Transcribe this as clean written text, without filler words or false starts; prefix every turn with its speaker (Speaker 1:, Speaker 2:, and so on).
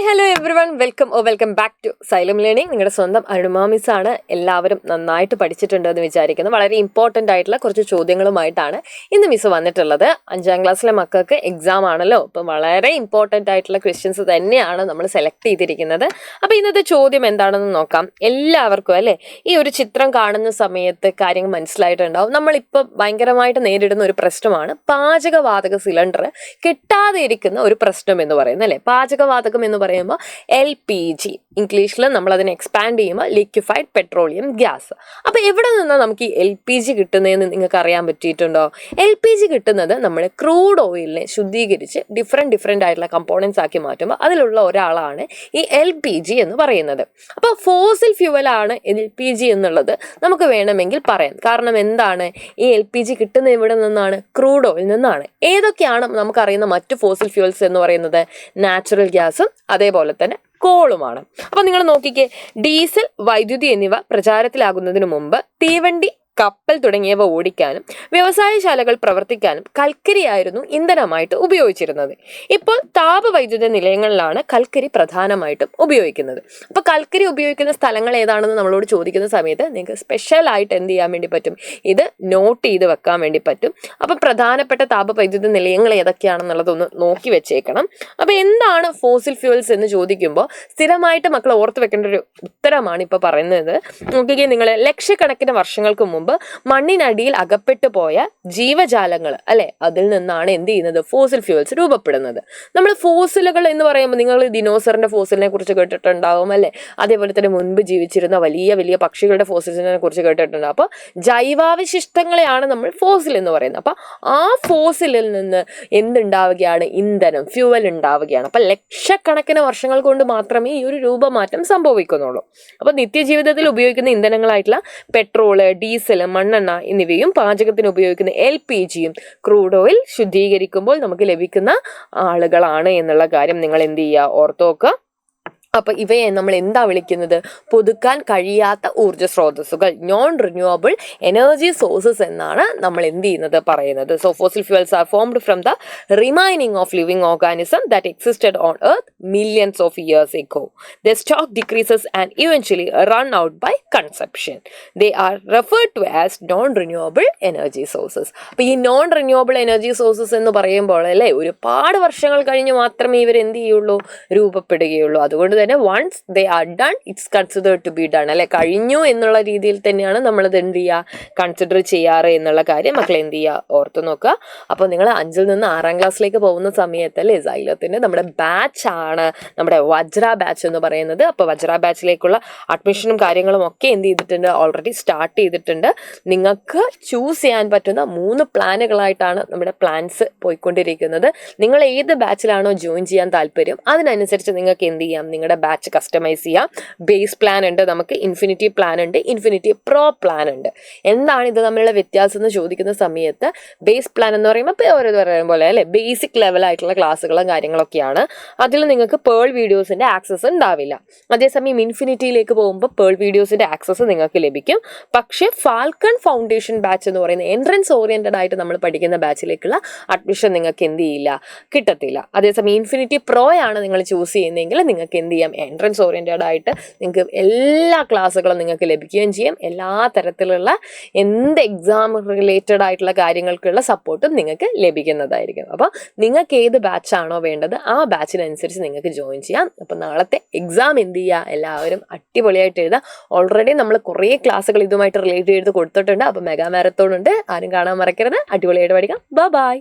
Speaker 1: Hi hello everyone welcome back to Xylem learning. നിങ്ങളുടെ സ്വന്തം അരുണിമ മിസ്സാണ്. എല്ലാവരും നന്നായിട്ട് പഠിച്ചിട്ടുണ്ട് എന്ന് വിചാരിക്കുന്നു. വളരെ ഇമ്പോർട്ടൻ്റ് ആയിട്ടുള്ള കുറച്ച് ചോദ്യങ്ങളുമായിട്ടാണ് ഇന്ന് മിസ് വന്നിട്ടുള്ളത്. 5ാം ക്ലാസ്സിലെ മക്കൾക്ക് എക്സാം ആണല്ലോ, അപ്പം വളരെ ഇമ്പോർട്ടൻ്റ് ആയിട്ടുള്ള ക്വസ്റ്റ്യൻസ് തന്നെയാണ് നമ്മൾ സെലക്ട് ചെയ്തിരിക്കുന്നത്. അപ്പോൾ ഇന്നത്തെ ചോദ്യം എന്താണെന്ന് നോക്കാം. എല്ലാവർക്കും അല്ലേ ഈ ഒരു ചിത്രം കാണുന്ന സമയത്ത് കാര്യങ്ങൾ മനസ്സിലായിട്ടുണ്ടാവും. നമ്മളിപ്പോൾ ഭയങ്കരമായിട്ട് നേരിടുന്ന ഒരു പ്രശ്നമാണ് പാചകവാതക സിലിണ്ടർ കിട്ടാതെ ഇരിക്കുന്ന ഒരു പ്രശ്നം എന്ന് പറയുന്നത് അല്ലേ. പാചകവാതകം എന്ന് പറയുമ്പോൾ LPG, ഇംഗ്ലീഷിൽ നമ്മൾ അതിനെ എക്സ്പാൻഡ് ചെയ്യുമ്പോൾ ലിക്വിഫൈഡ് പെട്രോളിയം ഗ്യാസ്. അപ്പോൾ എവിടെ നിന്നാണ് നമുക്ക് ഈ LPG കിട്ടുന്നതെന്ന് നിങ്ങൾക്ക് അറിയാൻ പറ്റിയിട്ടുണ്ടോ? LPG കിട്ടുന്നത് നമ്മൾ ക്രൂഡ് ഓയിലിനെ ശുദ്ധീകരിച്ച് ഡിഫറെൻ്റ് ആയിട്ടുള്ള കമ്പോണൻസ് ആക്കി മാറ്റുമ്പോൾ അതിലുള്ള ഒരാളാണ് ഈ LPG എന്ന് പറയുന്നത്. അപ്പോൾ ഫോസിൽ ഫ്യൂവലാണ് LPG എന്നുള്ളത് നമുക്ക് വേണമെങ്കിൽ പറയാം. കാരണം എന്താണ്, ഈ LPG കിട്ടുന്നത് എവിടെ നിന്നാണ്? ക്രൂഡ് ഓയിൽ നിന്നാണ്. ഏതൊക്കെയാണ് നമുക്കറിയുന്ന മറ്റു ഫോസിൽ ഫ്യൂവൽസ് എന്ന് പറയുന്നത്? നാച്ചുറൽ ഗ്യാസും അതേപോലെ തന്നെ കോളുമാണ്. അപ്പൊ നിങ്ങൾ നോക്കിക്കേ, ഡീസൽ, വൈദ്യുതി എന്നിവ പ്രചാരത്തിലാകുന്നതിന് മുമ്പ് തീവണ്ടി, കപ്പൽ തുടങ്ങിയവ ഓടിക്കാനും വ്യവസായശാലകൾ പ്രവർത്തിക്കാനും കൽക്കരിയായിരുന്നു ഇന്ധനമായിട്ട് ഉപയോഗിച്ചിരുന്നത്. ഇപ്പോൾ താപവൈദ്യുത നിലയങ്ങളിലാണ് കൽക്കരി പ്രധാനമായിട്ടും ഉപയോഗിക്കുന്നത്. അപ്പോൾ കൽക്കരി ഉപയോഗിക്കുന്ന സ്ഥലങ്ങൾ ഏതാണെന്ന് നമ്മളോട് ചോദിക്കുന്ന സമയത്ത് നിങ്ങൾക്ക് സ്പെഷ്യലായിട്ട് എന്ത് ചെയ്യാൻ വേണ്ടി പറ്റും? ഇത് നോട്ട് ചെയ്ത് വെക്കാൻ വേണ്ടി പറ്റും. അപ്പം പ്രധാനപ്പെട്ട താപവൈദ്യുത നിലയങ്ങൾ ഏതൊക്കെയാണെന്നുള്ളതൊന്ന് നോക്കി വെച്ചേക്കണം. അപ്പോൾ എന്താണ് ഫോസിൽ ഫ്യൂവൽസ് എന്ന് ചോദിക്കുമ്പോൾ സ്ഥിരമായിട്ട് മക്കൾ ഓർത്ത് വെക്കേണ്ട ഒരു ഉത്തരമാണ് ഇപ്പോൾ പറയുന്നത്. നോക്കിക്കേ, നിങ്ങൾ ലക്ഷക്കണക്കിന് വർഷങ്ങൾക്ക് മുമ്പ് മണ്ണിനടിയിൽ അകപ്പെട്ടു പോയ ജീവജാലങ്ങൾ അല്ലെ, അതിൽ നിന്നാണ് എന്ത് ചെയ്യുന്നത്? ഫോസിൽ ഫ്യൂവൽസ് രൂപപ്പെടുന്നത്. നമ്മൾ ഫോസിലുകൾ എന്ന് പറയുമ്പോൾ നിങ്ങൾ ദിനോസറിന്റെ ഫോസിലിനെ കുറിച്ച് കേട്ടിട്ടുണ്ടാവും അല്ലെ. അതേപോലെ തന്നെ മുൻപ് ജീവിച്ചിരുന്ന വലിയ വലിയ പക്ഷികളുടെ ഫോസിലിനെ കുറിച്ച് കേട്ടിട്ടുണ്ട്. അപ്പോൾ ജൈവാവശിഷ്ടങ്ങളെയാണ് നമ്മൾ ഫോസിൽ എന്ന് പറയുന്നത്. അപ്പൊ ആ ഫോസിലിൽ നിന്ന് എന്തുണ്ടാവുകയാണ്? ഇന്ധനം, ഫ്യൂവൽ ഉണ്ടാവുകയാണ്. അപ്പൊ ലക്ഷക്കണക്കിന് വർഷങ്ങൾ കൊണ്ട് മാത്രമേ ഈ ഒരു രൂപമാറ്റം സംഭവിക്കുന്നുള്ളൂ. അപ്പൊ നിത്യജീവിതത്തിൽ ഉപയോഗിക്കുന്ന ഇന്ധനങ്ങളായിട്ടുള്ള പെട്രോള്, ഡീസൽ, മണ്ണെണ്ണ എന്നിവയും പാചകത്തിന് ഉപയോഗിക്കുന്ന LPGയും ക്രൂഡ് ഓയിൽ ശുദ്ധീകരിക്കുമ്പോൾ നമുക്ക് ലഭിക്കുന്ന ആളുകളാണ് എന്നുള്ള കാര്യം നിങ്ങൾ എന്ത് ചെയ്യുക? ഓർത്ത് നോക്കുക. അപ്പൊ ഇവയെ നമ്മൾ എന്താ വിളിക്കുന്നത്? പുതുക്കാൻ കഴിയാത്ത ഊർജ്ജ സ്രോതസ്സുകൾ, നോൺ റിന്യൂവബിൾ എനർജി സോഴ്സസ് എന്നാണ് നമ്മൾ എന്ത് ചെയ്യുന്നത്? പറയുന്നത്. So fossil fuels are formed from the remaining of living organism that existed on earth millions of years ago. The stock decreases and eventually run out by consumption. They are referred to as non renewable energy sources. അപ്പൊ ഈ non renewable energy sources എന്ന് പറയുമ്പോൾ അല്ലേ, ഒരുപാട് വർഷങ്ങൾ കഴിഞ്ഞ് മാത്രമേ ഇവർ എന്ത് ചെയ്യുള്ളൂ? രൂപപ്പെടുകയുള്ളൂ. അതുകൊണ്ട് തന്നെ once they are done, it's considered to be done അല്ലെ. കഴിഞ്ഞു എന്നുള്ള രീതിയിൽ തന്നെയാണ് നമ്മളത് എന്ത് ചെയ്യുക? കൺസിഡർ ചെയ്യാറ് എന്നുള്ള കാര്യം മക്കൾ എന്ത് ചെയ്യുക? ഓർത്ത് നോക്കുക. അപ്പോൾ നിങ്ങൾ 5ൽ നിന്ന് 6ാം ക്ലാസ്സിലേക്ക് പോകുന്ന സമയത്ത് അല്ലേ, സൈലത്തിന്റെ നമ്മുടെ ബാച്ച് ആണ് നമ്മുടെ വജ്ര ബാച്ച് എന്ന് പറയുന്നത്. അപ്പോൾ വജ്ര ബാച്ചിലേക്കുള്ള അഡ്മിഷനും കാര്യങ്ങളും ഒക്കെ എന്ത് ചെയ്തിട്ടുണ്ട്? ഓൾറെഡി സ്റ്റാർട്ട് ചെയ്തിട്ടുണ്ട്. നിങ്ങൾക്ക് ചൂസ് ചെയ്യാൻ പറ്റുന്ന 3 പ്ലാനുകളായിട്ടാണ് നമ്മുടെ പ്ലാൻസ് പോയിക്കൊണ്ടിരിക്കുന്നത്. നിങ്ങൾ ഏത് ബാച്ചിലാണോ ജോയിൻ ചെയ്യാൻ താല്പര്യം അതിനനുസരിച്ച് നിങ്ങൾക്ക് എന്ത് ചെയ്യാം? നിങ്ങളുടെ ബാച്ച് കസ്റ്റമൈസ് ചെയ്യാം. ബേസ് പ്ലാൻ ഉണ്ട്, നമുക്ക് ഇൻഫിനിറ്റി പ്ലാൻ ഉണ്ട്, ഇൻഫിനിറ്റി പ്രോ പ്ലാൻ ഉണ്ട്. എന്താണ് ഇത് തമ്മിലുള്ള വ്യത്യാസം എന്ന് ചോദിക്കുന്ന സമയത്ത്, ബേസ് പ്ലാൻ എന്ന് പറയുമ്പോൾ പറയുന്ന പോലെ അല്ലെ, ബേസിക് ലെവലായിട്ടുള്ള ക്ലാസ്സുകളും കാര്യങ്ങളൊക്കെയാണ്. അതിൽ നിങ്ങൾക്ക് പേൾ വീഡിയോസിന്റെ ആക്സസ് ഉണ്ടാവില്ല. അതേസമയം ഇൻഫിനിറ്റിയിലേക്ക് പോകുമ്പോൾ പേൾ വീഡിയോസിന്റെ ആക്സസ് നിങ്ങൾക്ക് ലഭിക്കും. പക്ഷെ ഫാൽക്കൺ ഫൗണ്ടേഷൻ ബാച്ച് എന്ന് പറയുന്ന എൻട്രൻസ് ഓറിയന്റഡ് ആയിട്ട് നമ്മൾ പഠിക്കുന്ന ബാച്ചിലേക്കുള്ള അഡ്മിഷൻ നിങ്ങൾക്ക് എന്ത് ചെയ്യില്ല? കിട്ടത്തില്ല. അതേസമയം ഇൻഫിനിറ്റി പ്രോ ആണ് നിങ്ങൾ ചൂസ് ചെയ്യുന്നതെങ്കിൽ നിങ്ങൾക്ക് എന്ത് ചെയ്യാം? എൻട്രൻസ് ഓറിയന്റഡ് ആയിട്ട് നിങ്ങൾക്ക് എല്ലാ ക്ലാസ്സുകളും നിങ്ങൾക്ക് ലഭിക്കുകയും ചെയ്യും. എല്ലാ തരത്തിലുള്ള എന്ത് എക്സാം റിലേറ്റഡ് ആയിട്ടുള്ള കാര്യങ്ങൾക്കുള്ള സപ്പോർട്ടും നിങ്ങൾക്ക് ലഭിക്കുന്നതായിരിക്കും. അപ്പോൾ നിങ്ങൾക്ക് ഏത് ബാച്ചാണോ വേണ്ടത് ആ ബാച്ചിനനുസരിച്ച് നിങ്ങൾക്ക് ജോയിൻ ചെയ്യാം. അപ്പോൾ നാളത്തെ എക്സാം എന്ത് ചെയ്യുക? എല്ലാവരും അടിപൊളിയായിട്ട് എഴുതുക. ഓൾറെഡി നമ്മൾ കുറേ ക്ലാസ്സുകൾ ഇതുമായിട്ട് റിലേറ്റ് ചെയ്ത് കൊടുത്തിട്ടുണ്ട്. അപ്പോൾ മെഗാ മാരത്തോൺ ഉണ്ട്, ആരും കാണാൻ മറക്കരുത്. അടിപൊളിയായിട്ട് പഠിക്കാം. ബൈ.